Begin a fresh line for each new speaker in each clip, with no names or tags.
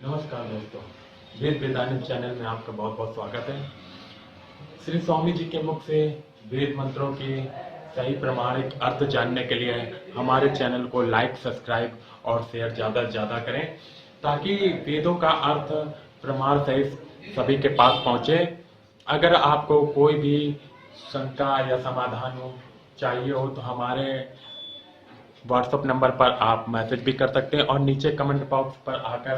नमस्कार दोस्तों, वेद वेदांत चैनल में आपका बहुत बहुत स्वागत है। श्री स्वामी जी के मुख से वेद मंत्रों के सही प्रमाणिक अर्थ जानने के लिए हमारे चैनल को लाइक, सब्सक्राइब और शेयर ज़्यादा से ज़्यादा करें, ताकि वेदों का अर्थ प्रमाण सहित सभी के पास पहुँचे। अगर आपको कोई भी शंका या समाधान चाहिए हो तो हमारे व्हाट्सएप नंबर पर आप मैसेज भी कर सकते हैं और नीचे कमेंट बॉक्स पर आकर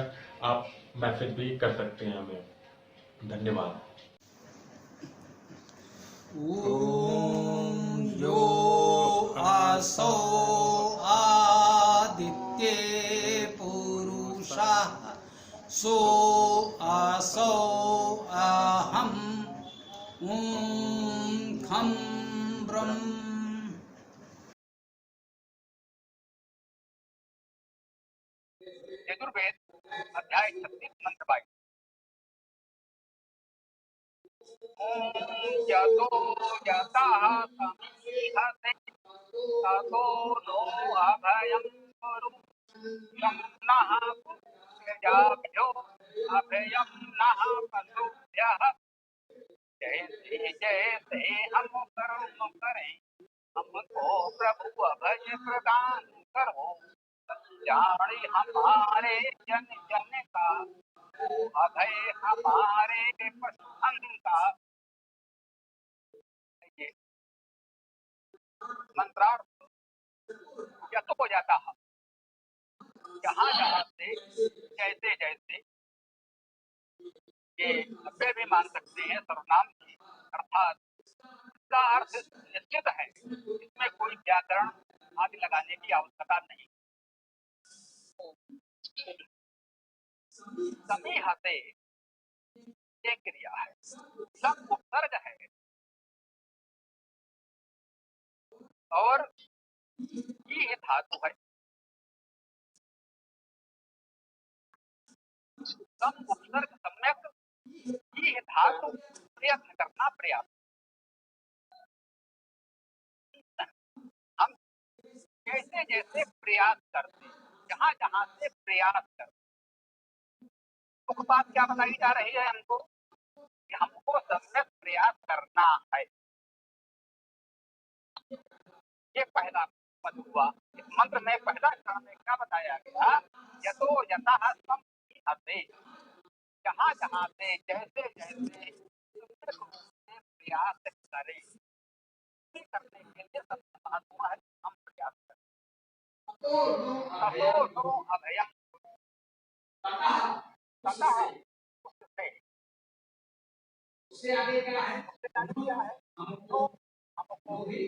आप मैसेज भी कर सकते हैं हमें। धन्यवाद।
ॐ यो असौ आदित्ये पुरुषः सो असौ अहम् ॐ खं ब्रह्म।
यजुर्वेद अध्याय 36 मंत्र 22। यतो यतः समीहते ततो नो अभयं कुरु नः प्रजाभ्यो अभयं नः पशुभ्यः। जैसे जैसे हम कर्म करें हमको प्रभु अभय प्रदान करो। जाने हमारे जन जन का अभय हमारे पसंद का। ये मंत्रार्थ यत हो जाता है जहाँ जहाँ से जैसे जैसे। ये अव्यय भी मान सकते हैं सर्वनाम की, अर्थात इसका अर्थ निश्चित है, इसमें कोई व्याकरण आदि लगाने की आवश्यकता नहीं। समीहते ये क्रिया है, सब उपसर्ग है और ये धातु है। सम उपसर्ग सम्यक ये धातु प्रयत्न करना, प्रयास। हम जैसे जैसे प्रयास करते, जहां जहां से प्रयास करते, मुख्य बात क्या बताई जा रही है हमको कि हमको सम्यक प्रयास करना है। ये पहला पद हुआ। इस मंत्र में पहला क्षण में क्या बताया गया? यतो यतः समीहते, जहां जहां से जैसे जैसे सम्यक रूप से प्रयास करें। करने के लिए सबसे महत्वपूर्ण है हम प्रयास करें। ततो नो अभयम्, ततः उससे आगे क्या है? हमको हमको भी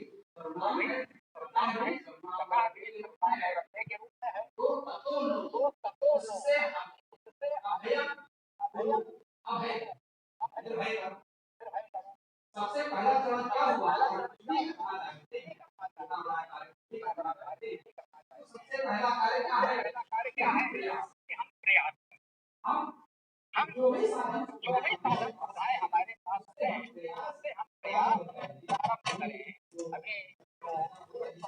रखने के रूप में है। तो ततो उससे अभयम् अभयम् अभय सबसे पहला चरण क्या हुआ? सबसे पहला कार्य क्या है? कि हम प्रयास हम जो भी साधन सुविधाएं हमारे पास है उससे हम प्रयास प्रारंभ करें। अभी जो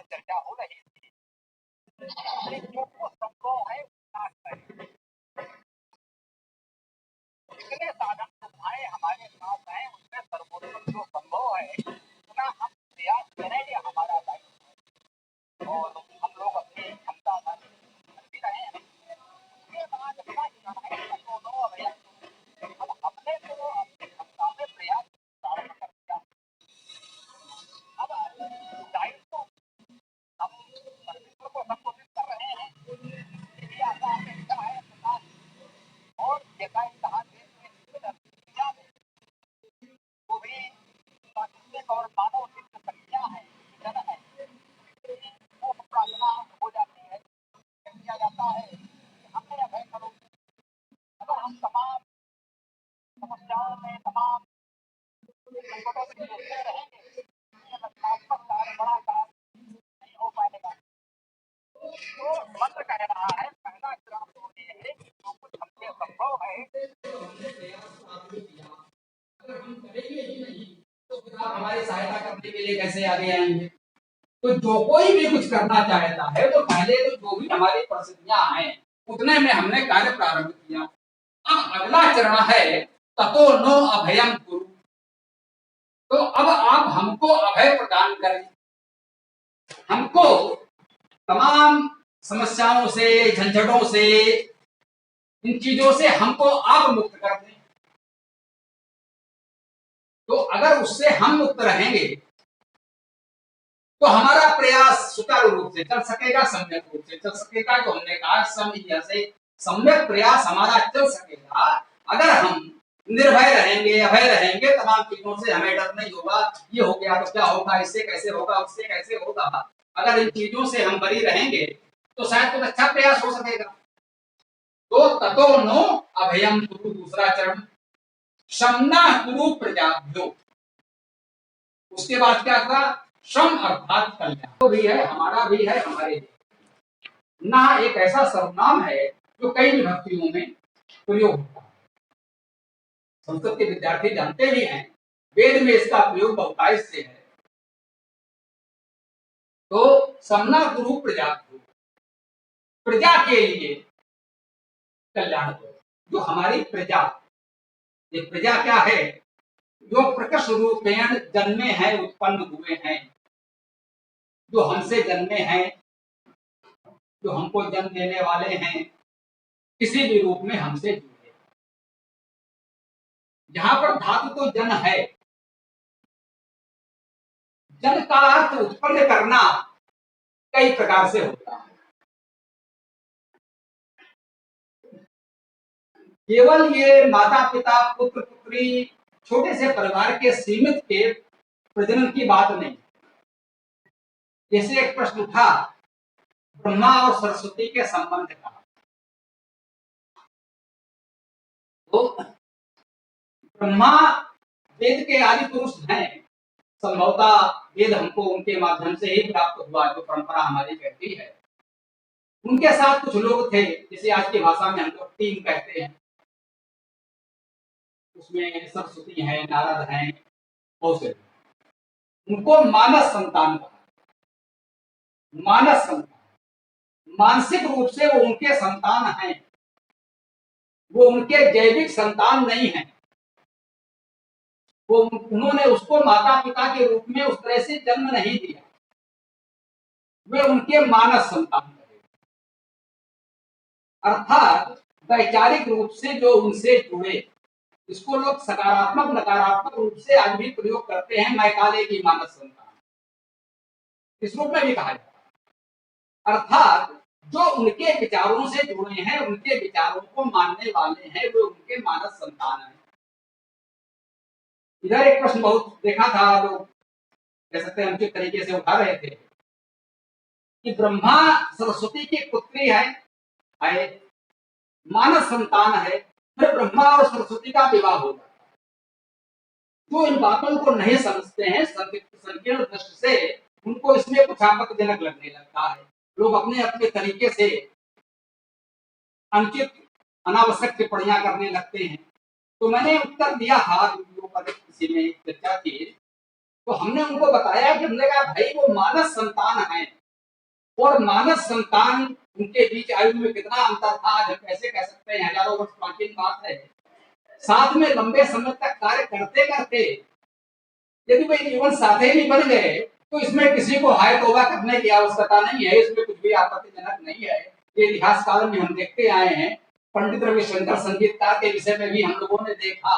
चर्चा हो रही थी जो संभव है प्रयास करें। जितने साधन सुविधाएं हमारे पास है उसमें सर्वोत्तम जो संभव है उतना हम प्रयास करेंगे, हमारा दायित्व। और हम लोग अपनी क्षमता भी रहे हैं। उसके बाद अपना दोनों अभ्यास अब हमने तो अपनी क्षमता में प्रयास प्रारंभ कर दिया। अब दायित्व हम परमेश्वर को संबोधित कर रहे हैं। यदि ऐसा अपेक्षा है और जैसा कहा वो भी प्राकृतिक और मानव सिद्ध प्रक्रिया है, जन है। वो प्रार्थना हो जाती है, किया जाता है कि हमें अभय करो। अगर हम तमाम समस्याओं में, तमाम संकटों में सोचते रहेंगे, रचनात्मक कार्य, बड़ा कार्य नहीं हो पाएगा। तो मंत्र कह रहा है पहला चरण तो ये है कि जो कुछ हमसे संभव है
तो हमारी सहायता करने के लिए कैसे आगे आएंगे? तो जो कोई भी कुछ करना चाहता है तो पहले तो जो भी हमारी परिस्थितियां हैं उतने में हमने कार्य प्रारंभ किया। अब अगला चरण है ततो नो अभयम कुरु। तो अब आप हमको अभय प्रदान करें, हमको तमाम समस्याओं से, झंझटों से, इन चीजों से हमको आप मुक्त कर दें। तो अगर उससे हम मुक्त रहेंगे तो हमारा प्रयास सुचारू रूप से चल सकेगा, सम्यक रूप से चल सकेगा। तो हमने कहा से सम्यक प्रयास हमारा चल सकेगा अगर हम निर्भय रहेंगे, अभय रहेंगे, तमाम चीजों से हमें डर नहीं होगा। ये हो गया तो क्या होगा, इससे कैसे होगा, उससे कैसे होगा। अगर इन चीजों से हम बरी रहेंगे तो शायद कुछ अच्छा प्रयास हो सकेगा। तो ततो नो अभयम कुरु, दूसरा चरण शमना कुरु प्रजाभ्यो। उसके बाद क्या था, श्रम अर्थात कल्याण। तो भी है, हमारा भी है, हमारे भी। ना एक ऐसा सर्वनाम है जो कई विभक्तियों में प्रयोग होता है। संस्कृत के विद्यार्थी जानते भी हैं, वेद में इसका प्रयोग बहुतायत से है। तो समना गुरु प्रजा, प्रजा के लिए कल्याण हो। जो हमारी प्रजा, ये प्रजा क्या है, जो प्रकट रूपेण जन्मे हैं, उत्पन्न हुए हैं, जो हमसे जन्मे हैं, जो हमको जन्म देने वाले हैं, किसी भी रूप में हमसे जुड़े। जहां पर धातु तो जन है, जन का अर्थ उत्पन्न करना कई प्रकार से होता है। केवल ये माता पिता पुत्र पुत्री छोटे से परिवार के सीमित के प्रजनन की बात नहीं। जैसे एक प्रश्न उठा ब्रह्मा और सरस्वती के संबंध का, तो ब्रह्मा वेद के आदि पुरुष हैं। संभवतः वेद हमको उनके माध्यम से ही प्राप्त हुआ, जो परंपरा हमारी कहती है। उनके साथ कुछ लोग थे, जिसे आज की भाषा में हम लोग टीम कहते हैं। उसमें सरस्वती है, नारद हैं, बहुत से। उनको मानस संतान कहा। मानस संतान, मानसिक रूप से वो उनके संतान हैं, वो उनके जैविक संतान नहीं हैं। वो उन्होंने उसको माता पिता के रूप में उस तरह से जन्म नहीं दिया, वे उनके मानस संतान थे। अर्थात वैचारिक रूप से जो उनसे जुड़े, इसको लोग सकारात्मक नकारात्मक रूप से आज भी प्रयोग करते हैं। मैकाले की मानस संतान इस रूप में भी कहा जाता है। अर्थात जो उनके विचारों से जुड़े हैं, उनके विचारों को मानने वाले हैं, वे उनके मानस संतान हैं। इधर एक प्रश्न बहुत देखा था, लोग कह सकते हैं अनुचित तरीके से उठा रहे थे कि ब्रह्मा सरस्वती की पुत्री है, मानस संतान है, फिर ब्रह्मा और सरस्वती का विवाह होगा। जो इन बातों को नहीं समझते हैं, संकीर्ण दृष्टि से उनको इसमें कुछ आपत्तिजनक लगने लगता है। लोग अपने अपने तरीके से अनुचित अनावश्यक टिप्पणियां करने लगते हैं। तो मैंने उत्तर दिया था वीडियो पर, किसी में चर्चा की, तो हमने उनको बताया कि हमने कहा भाई वो मानस संतान है, और मानस संतान उनके बीच आयु में कितना अंतर था आज हम कैसे कह सकते हैं, हजारों वर्ष प्राचीन बात है। साथ में लंबे समय तक कार्य करते करते यदि वे जीवन साथी नहीं बन गए तो इसमें किसी को हाय तौबा करने की आवश्यकता नहीं है, इसमें कुछ भी आपत्तिजनक नहीं है। ये इतिहास काल में हम देखते आए हैं। पंडित रविशंकर संगीतकार के विषय में भी हम लोगों ने देखा,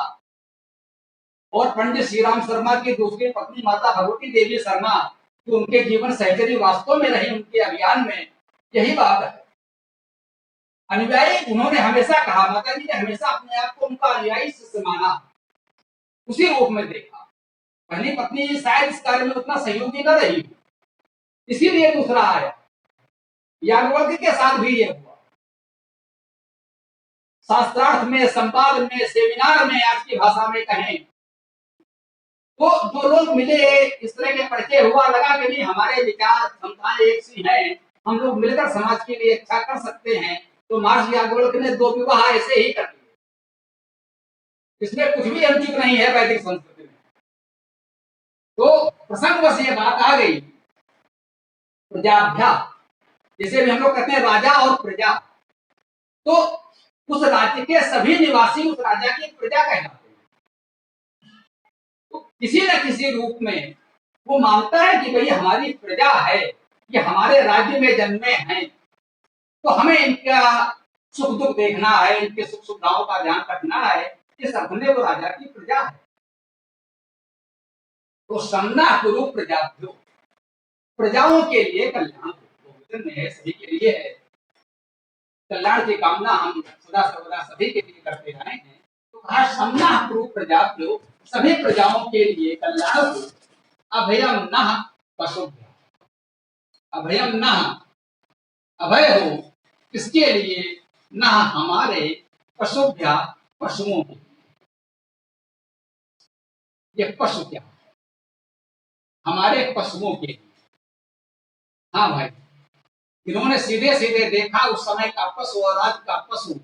और पंडित श्री राम शर्मा की दूसरी पत्नी माता भगवती देवी शर्मा, जो उनके जीवन सहचरी वास्तव में रही उनके अभियान में, यही बात है। अनुयायी उन्होंने हमेशा कहा, माता जी ने हमेशा अपने आप को उनका अनुयायी शिष्य माना, उसी रूप में देखा। पहली पत्नी शायद इस कार्य में उतना सहयोगी न रही, इसीलिए दूसरा आया। याज्ञवल्क्य के साथ भी ये हुआ। शास्त्रार्थ में, संवाद में, सेमिनार में, आज की भाषा में कहें तो जो लोग मिले, इस तरह के परिचय हुआ, लगा कि नहीं हमारे विचार क्षमताएं एक सी हैं, हम लोग मिलकर समाज के लिए अच्छा कर सकते हैं। तो महर्षि याज्ञवल्क्य ने 2 विवाह ऐसे ही कर दिए। इसमें कुछ भी अनुचित नहीं है वैदिक संस्कृति में। तो प्रसंगवश ये बात आ गई प्रजाभ्या, जैसे भी हम लोग कहते हैं राजा और प्रजा। तो उस राज्य के सभी निवासी उस राजा की प्रजा कहलाते हैं। तो किसी न किसी रूप में वो मानता है कि भाई हमारी प्रजा है, ये हमारे राज्य में जन्मे हैं, तो हमें इनका सुख दुख देखना है, इनके सुख सुविधाओं का ध्यान रखना है। इस अर्थ में वो राजा की प्रजा है। तो सम्ना कुरु प्रजाभ्यो, प्रजाओं के लिए कल्याण वचन है, सभी के लिए है। कल्याण की कामना हम सदा सर्वदा सभी के लिए करते रहे हैं। तो कहा सम्ना कुरु प्रजाभ्यो, सभी प्रजाओं के लिए कल्याण हो। अभयम नः पशुभ्यः, अभयम नः, अभय हो किसके लिए? नः हमारे, पशुभ्यः पशुओं के। ये पशु क्या? हमारे पशुओं के लिए। हाँ भाई, इन्होंने सीधे सीधे देखा उस समय का पशु और आज का पशु।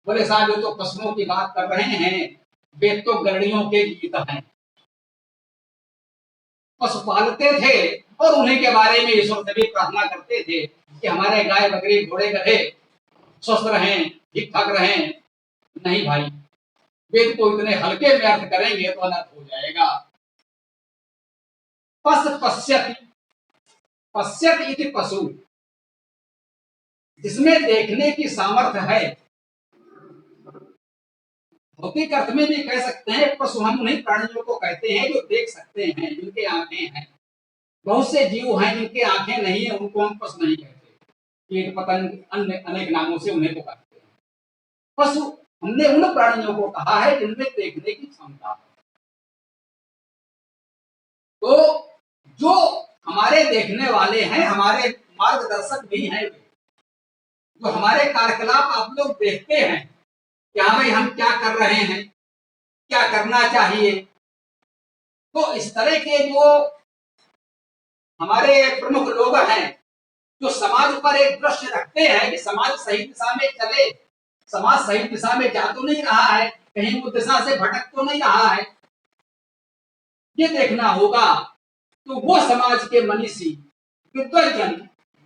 बोले साहब ये तो पशुओं की बात कर रहे हैं, वे तो गृहणियों के गीत हैं। पशु पालते थे और उन्हीं के बारे में ईश्वर से भी प्रार्थना करते थे कि हमारे गाय बकरी घोड़े गधे स्वस्थ रहें, ठीक ठाक रहें। नहीं भाई, वेद को इतने हल्के में अर्थ करेंगे तो अनर्थ हो जाएगा। पश पश्यति, पश्यत इति पशु, जिसमें देखने की सामर्थ्य है। भौतिक अर्थ में भी कह सकते हैं पशु हम उन्हीं प्राणियों को कहते हैं जो देख सकते हैं, जिनके आंखें हैं। बहुत से जीव हैं जिनके आंखें नहीं है, उनको हम पशु नहीं कहते, कीट पतंग अन्य अनेक नामों से उन्हें पुकारते हैं। पशु हमने उन प्राणियों को कहा है जिनमें देखने की क्षमता है। तो जो हमारे देखने वाले हैं, हमारे मार्गदर्शक भी हैं, जो हमारे कार्यकलाप आप लोग देखते हैं कि हाँ भाई हम क्या कर रहे हैं, क्या करना चाहिए। तो इस तरह के जो हमारे प्रमुख लोग हैं, जो समाज पर एक दृष्टि रखते हैं कि समाज सही दिशा में चले, समाज सही दिशा में जा तो नहीं रहा है, कहीं वो दिशा से भटक तो नहीं रहा है, ये देखना होगा। तो वो समाज के मनीषी, विद्वजन,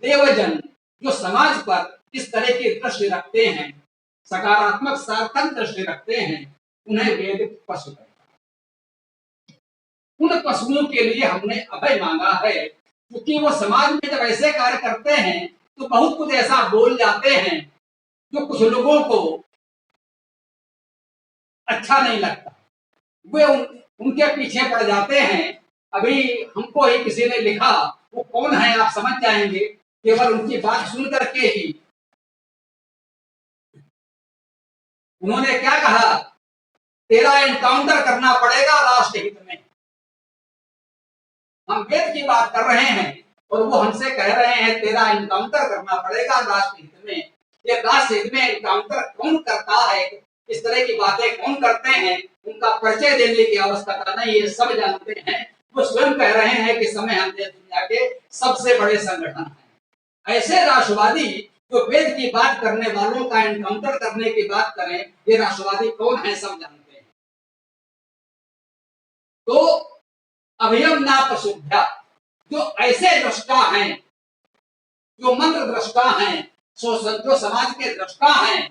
देवजन जो समाज पर इस तरह की दृष्टि रखते हैं, सकारात्मक सार्थक दृष्टि रखते हैं, उन्हें वेद पशु कहता है। उन पशुओं के लिए हमने अभय मांगा है, क्योंकि वो समाज में जब ऐसे कार्य करते हैं तो बहुत कुछ ऐसा बोल जाते हैं जो कुछ लोगों को अच्छा नहीं लगता। वे उनके पीछे पड़ जाते हैं। अभी हमको ही किसी ने लिखा, वो कौन है आप समझ जाएंगे, केवल उनकी बात सुन करके ही। उन्होंने क्या कहा, तेरा एनकाउंटर करना पड़ेगा राष्ट्र हित में। हम वेद की बात कर रहे हैं और वो हमसे कह रहे हैं तेरा एनकाउंटर करना पड़ेगा राष्ट्र हित में। ये राष्ट्र हित में एनकाउंटर कौन करता है, इस तरह की बातें कौन करते हैं, उनका परिचय देने की आवश्यकता नहीं, ये सब जानते हैं। वो स्वयं कह रहे हैं कि समय हमने दुनिया के सबसे बड़े संगठन है। ऐसे राष्ट्रवादी जो वेद की बात करने वालों का एनकाउंटर करने की बात करें, ये राष्ट्रवादी कौन है सब जानते हैं। तो अभयम ना पशुभ्या, जो ऐसे दृष्टा हैं, जो मंत्र दृष्टा हैं, जो समाज के दृष्टा हैं,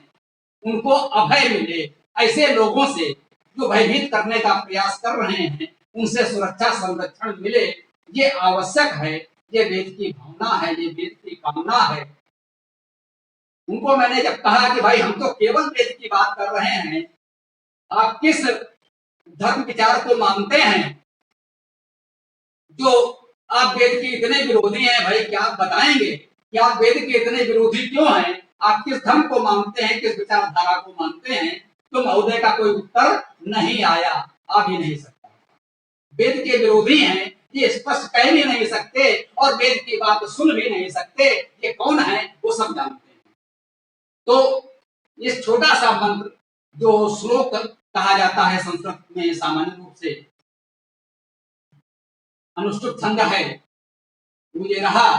उनको अभय मिले। ऐसे लोगों से जो भयभीत करने का प्रयास कर रहे हैं, उनसे सुरक्षा संरक्षण मिले, ये आवश्यक है। ये वेद की भावना है, ये वेद की कामना है। उनको मैंने जब कहा कि भाई हम तो केवल वेद की बात कर रहे हैं, आप किस धर्म विचार को मानते हैं जो आप वेद के इतने विरोधी हैं? भाई क्या आप बताएंगे कि आप वेद के इतने विरोधी क्यों हैं? आप किस धर्म को मानते हैं, किस विचारधारा को मानते हैं? तो महोदय का कोई उत्तर नहीं आया, आ भी नहीं सकता। वेद के विरोधी हैं, ये स्पष्ट कह भी नहीं सकते और वेद की बात सुन भी नहीं सकते। ये कौन है वो सब जानते हैं। तो इस छोटा सा मंत्र जो श्लोक कहा जाता है संस्कृत में सामान्य रूप से अनुष्टुप छंद है, मुझे रहा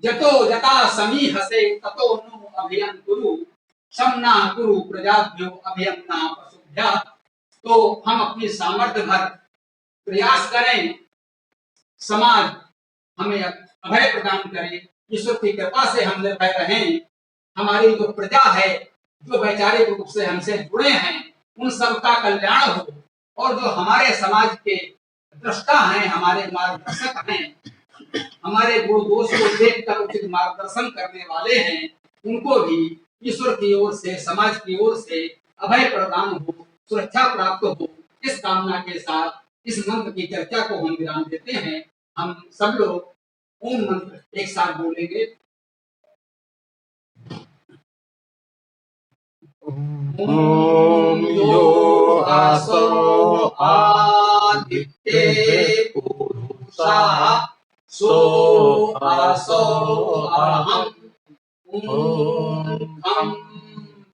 जतो जता समीहसे ततो नु अभयं कुरु शमना कुरु प्रजाभ्यो अभयं ना पशुभ्यः। तो हम अपनी सामर्थ्य भर प्रयास करें, समाज हमें अभय प्रदान करे, ईश्वर की कृपा से हम निर्भय रहें। हमारी जो प्रजा है जो वैचारिक रूप से हमसे जुड़े हैं उन सबका कल्याण हो, और जो हमारे समाज के दृष्टा हैं, हमारे मार्गदर्शक हैं, हमारे गुण दोष को देखकर उचित मार्गदर्शन करने वाले हैं, उनको भी ईश्वर की ओर से, समाज की ओर से अभय प्रदान हो, सुरक्षा प्राप्त हो। इस कामना के साथ इस मंत्र की चर्चा को हम विराम देते हैं। हम सब लोग ओम मंत्र एक साथ बोलेंगे।
ओम यो आसो
आदित्ये पुरुषा सो आसो अहम् ओम खं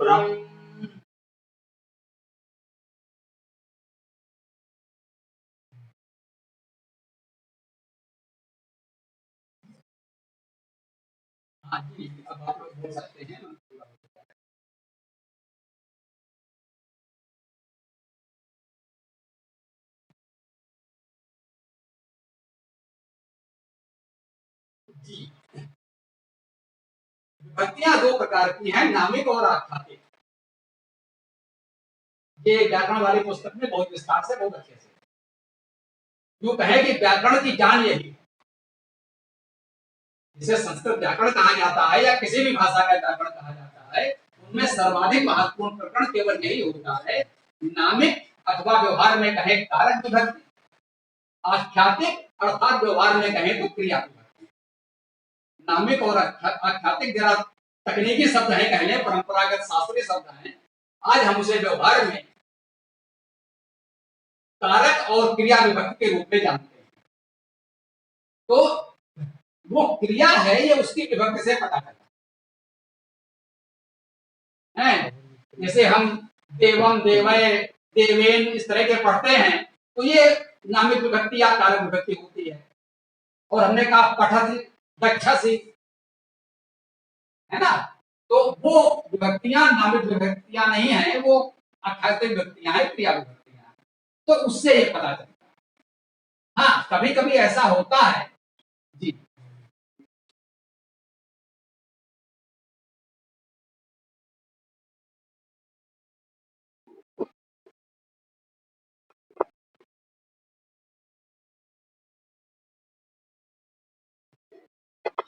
ब्रह्म। हाँ जी, अब आप लोग बोल सकते हैं। जी, विभक्तियां दो प्रकार की हैं, नामिक और आख्यातिक। ये व्याकरण वाली पुस्तक में बहुत विस्तार से, बहुत अच्छे से यूं कहे कि व्याकरण की जान यही है। जिसे संस्कृत व्याकरण कहा जाता है या किसी भी भाषा का व्याकरण कहा जाता है, उनमें सर्वाधिक महत्वपूर्ण प्रकरण केवल यही होता है, नामिक अथवा व्यवहार में कहें कारक विभक्ति, आख्यातिक अर्थात व्यवहार में कहें तो क्रिया विभक्ति। नामिक और आख्यातिक जरा तकनीकी शब्द है, कहने परंपरागत शास्त्रीय शब्द हैं। आज हम उसे व्यवहार में कारक और क्रिया विभक्ति के रूप में जानते हैं। तो वो क्रिया है, ये उसकी विभक्ति से पता चलता है। जैसे हम देवम, देवय, देवेन इस तरह के पढ़ते हैं, तो ये नामिक विभक्ति या कारक विभक्ति होती है। और हमने कहा पठति, गच्छसि, है ना, तो वो विभक्तियां नामिक विभक्तियां नहीं है, वो आख्यातिक विभक्तियां हैं, क्रिया विभक्तियां हैं। तो उससे ये पता चलता है। हाँ, कभी कभी ऐसा होता है जी।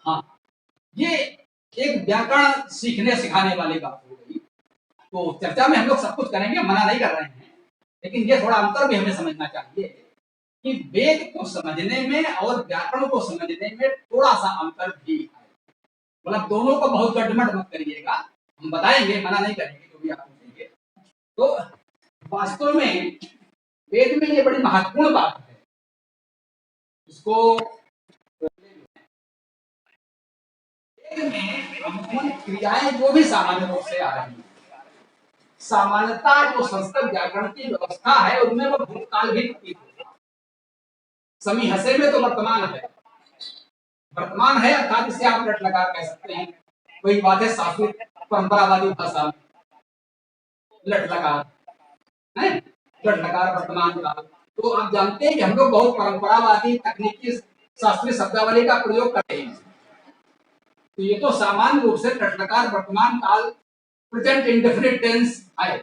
हाँ, ये एक व्याकरण सीखने सिखाने वाली बात हो गई। तो चर्चा में हम लोग सब कुछ करेंगे, मना नहीं कर रहे हैं, लेकिन ये थोड़ा अंतर भी हमें समझना चाहिए कि वेद को समझने में और व्याकरण को समझने में थोड़ा सा अंतर भी है। मतलब दोनों को बहुत गड़बड़ मत करिएगा, हम बताएंगे, मना नहीं करेंगे जो भी आप पूछेंगे। तो वास्तव में वेद में ये बड़ी महत्वपूर्ण बात है। इसको में क्रियाएं जो भी सामान्य रूप से आ रही है, सामान्यता जो संस्कृत व्याकरण की व्यवस्था है उनमें वो भूतकाल भी प्रतीत होता है। समीहसे में तो वर्तमान है, वर्तमान है अर्थात इसे आप लट लगा कह सकते हैं। वही बात है शास्त्रीय परंपरावादी भाषा में, लट लगा है, लट लगा वर्तमान काल। तो आप जानते हैं कि हम लोग बहुत परंपरावादी तकनीकी शास्त्रीय शब्दावली का प्रयोग करते हैं। तो ये तो सामान्य रूप से लटलकार वर्तमान काल प्रेजेंट इंडेफिनिट टेंस है।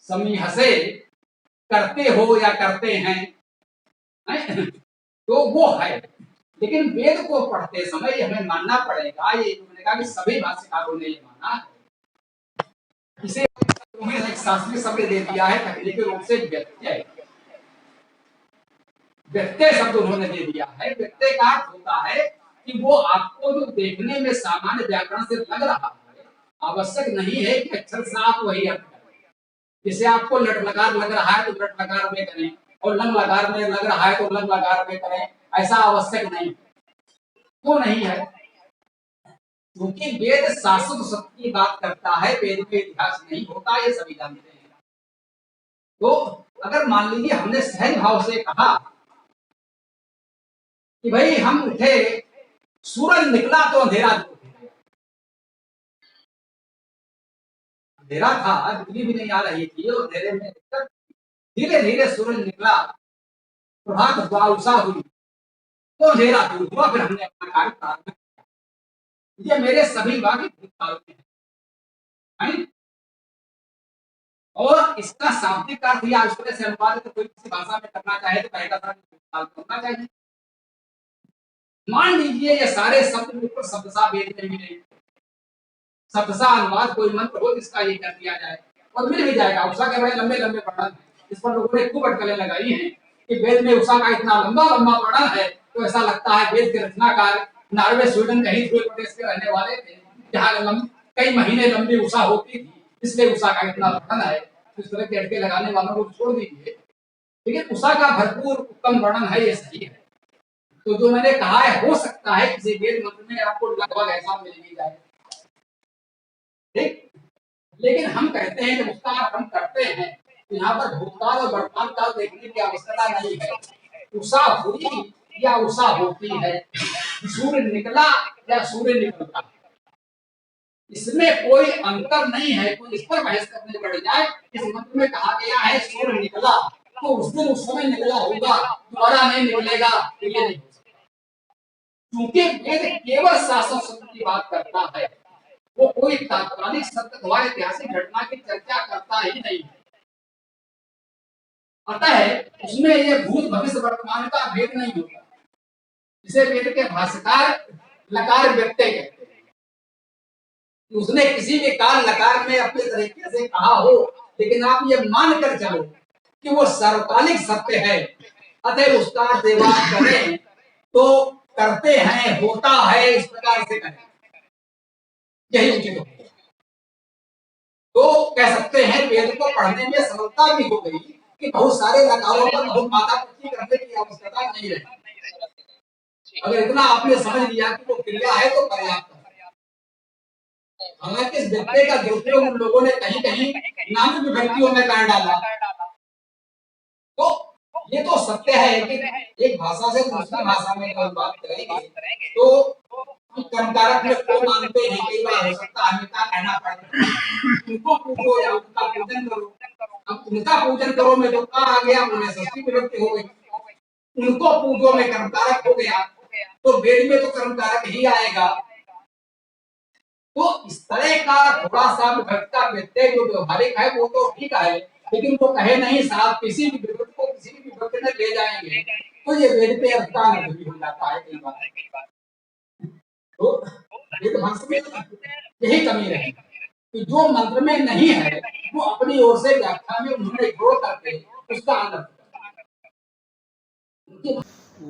समीहसे करते हो या करते हैं, तो वो है। लेकिन वेद को पढ़ते समय हमें मानना पड़ेगा, ये मैंने कहा कि सभी भाष्यकारों ने ये माना है, इसे एक शास्त्रीय शब्द दे दिया है तकनीकी रूप से व्यत्यय। व्यत्यय शब्द उन्होंने दे दिया है। व्यत्यय का अर्थ होता है कि वो आपको जो देखने में सामान्य व्याकरण से लग रहा है, आवश्यक नहीं है कि अक्षर साफ वही अर्थ करें। जैसे आपको लट लकार लग रहा है तो लट लकार में करें, और लंग लकार में लग रहा है तो लंग लकार में करें, ऐसा आवश्यक नहीं। तो नहीं है, क्योंकि वेद शाश्वत सत्य की बात करता है, वेद में इतिहास नहीं होता, ये सभी जानते हैं। तो अगर मान लीजिए हमने सहज भाव से कहा कि भाई हम उठे, सूरज निकला तो अंधेरा दूर हो गया। अंधेरा था, बिजली भी नहीं आ रही थी, और अंधेरे में धीरे धीरे सूरज निकला, प्रभात हुआ, उषा हुई, तो अंधेरा दूर हुआ, फिर हमने अपना कार्य प्रारंभ किया। ये मेरे सभी वाक्य भूतकाल में है। है? और इसका शाब्दिक अर्थ या उस तरह से अनुवाद तो कोई किसी भाषा में करना चाहे तो पहला करना चाहिए। मान लीजिए ये सारे शब्द मिलकर शब्दशः वेद में मिले, शब्दशः अनुवाद कोई मंत्र हो जिसका ये कर दिया जाए और मिल भी जाएगा। उषा के बड़े लंबे लंबे वर्णन है, इस पर लोगों ने खूब अटकलें लगाई हैं कि वेद में उषा का इतना लंबा लंबा वर्णन है तो ऐसा लगता है वेद के रचनाकार नॉर्वे स्वीडन कहीं ध्रुव प्रदेश के रहने वाले थे, जहाँ कई महीने लंबी उषा होती थी, इसलिए उषा का इतना वर्णन है। इस तरह के अटके लगाने वालों को छोड़ दीजिए, लेकिन उषा का भरपूर उत्तम वर्णन है, ये सही है। तो जो मैंने कहा है, हो सकता है किसी वेद मंत्र में आपको लगभग ऐसा मिल भी जाए, ठीक। लेकिन हम कहते हैं कि उसका हम करते हैं तो यहाँ पर भूतकाल और वर्तमान काल देखने की आवश्यकता नहीं है। उषा हुई या उषा होती है, सूर्य निकला या सूर्य निकलता, इसमें कोई अंतर नहीं है। कोई इस पर बहस करने पड़ जाए, इस मंत्र में कहा गया है सूर्य निकला तो उस दिन उस समय निकला होगा, दोबारा नहीं निकलेगा, तो ये नहीं हो सकता। क्योंकि वेद केवल शासन शब्द की बात करता है, वो कोई तात्कालिक सत्य अथवा ऐतिहासिक घटना की चर्चा करता ही नहीं है। अतः उसमें ये भूत भविष्य वर्तमान का भेद नहीं होता। इसे वेद के भाष्यकार लकार व्यक्ति कहते हैं। उसने किसी भी काल लकार में अपने तरीके से कहा हो, लेकिन आप ये मान कर चलो कि वो सर्वकालिक सत्य है, अतः उसका सेवा करें तो करते हैं, होता है, इस प्रकार से करें, यही उचित होगा। तो कह सकते हैं वेद को पढ़ने में सरलता भी हो गई कि बहुत सारे लकारों पर बहुत माथा पच्ची करने की आवश्यकता नहीं रही। अगर इतना आपने समझ लिया कि वो क्रिया है तो पर्याप्त है। हालांकि इस व्यक्ति का दुरुपयोग उन लोगों ने कहीं कहीं नाम विभक्तियों में कर डाला। तो ये तो सत्य है कि एक भाषा से दूसरी भाषा में अगर बात करेंगे तो हम कर्मकारक में को मानते हैं, कई बार हो सकता है हमें क्या कहना पड़ता है, उनको पूजो या उनका पूजन करो। अब उनका पूजन करो में जो का आ गया उन्हें षष्ठी विभक्ति हो गई, उनको पूजो में कर्मकारक हो गया, तो वेद में तो कर्मकारक ही आएगा। तो इस तरह का थोड़ा सा विभक्ति का व्यत्यय जो व्यवहारिक है वो तो ठीक है, लेकिन वो कहे नहीं साहब किसी भी विभक्ति को किसी भी विभक्ति में ले जाएंगे तो ये वेद पे अर्था नहीं हो जाता है कई बार। तो वेद भाषा में यही कमी रही कि जो मंत्र में नहीं है वो अपनी ओर से व्याख्या में उन्होंने जोड़ करके उसका आनंद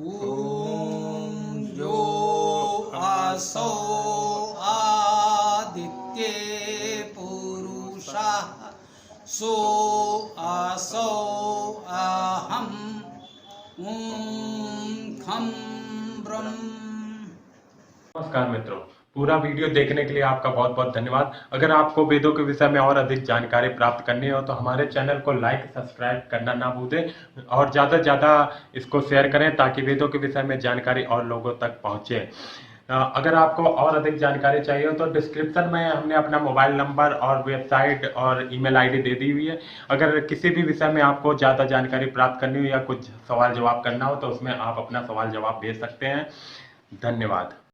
ओम यो आसो आदित्ये पुरुषः सो आसो अहम् ओम खम ब्रह्म।
नमस्कार मित्रों, पूरा वीडियो देखने के लिए आपका बहुत बहुत धन्यवाद। अगर आपको वेदों के विषय में और अधिक जानकारी प्राप्त करनी हो तो हमारे चैनल को लाइक सब्सक्राइब करना ना भूलें और ज़्यादा से ज़्यादा इसको शेयर करें ताकि वेदों के विषय में जानकारी और लोगों तक पहुँचे। अगर आपको और अधिक जानकारी चाहिए हो तो डिस्क्रिप्शन में हमने अपना मोबाइल नंबर और वेबसाइट और ईमेल आईडी दे दी हुई है। अगर किसी भी विषय में आपको ज़्यादा जानकारी प्राप्त करनी हो या कुछ सवाल जवाब करना हो तो उसमें आप अपना सवाल जवाब भेज सकते हैं। धन्यवाद।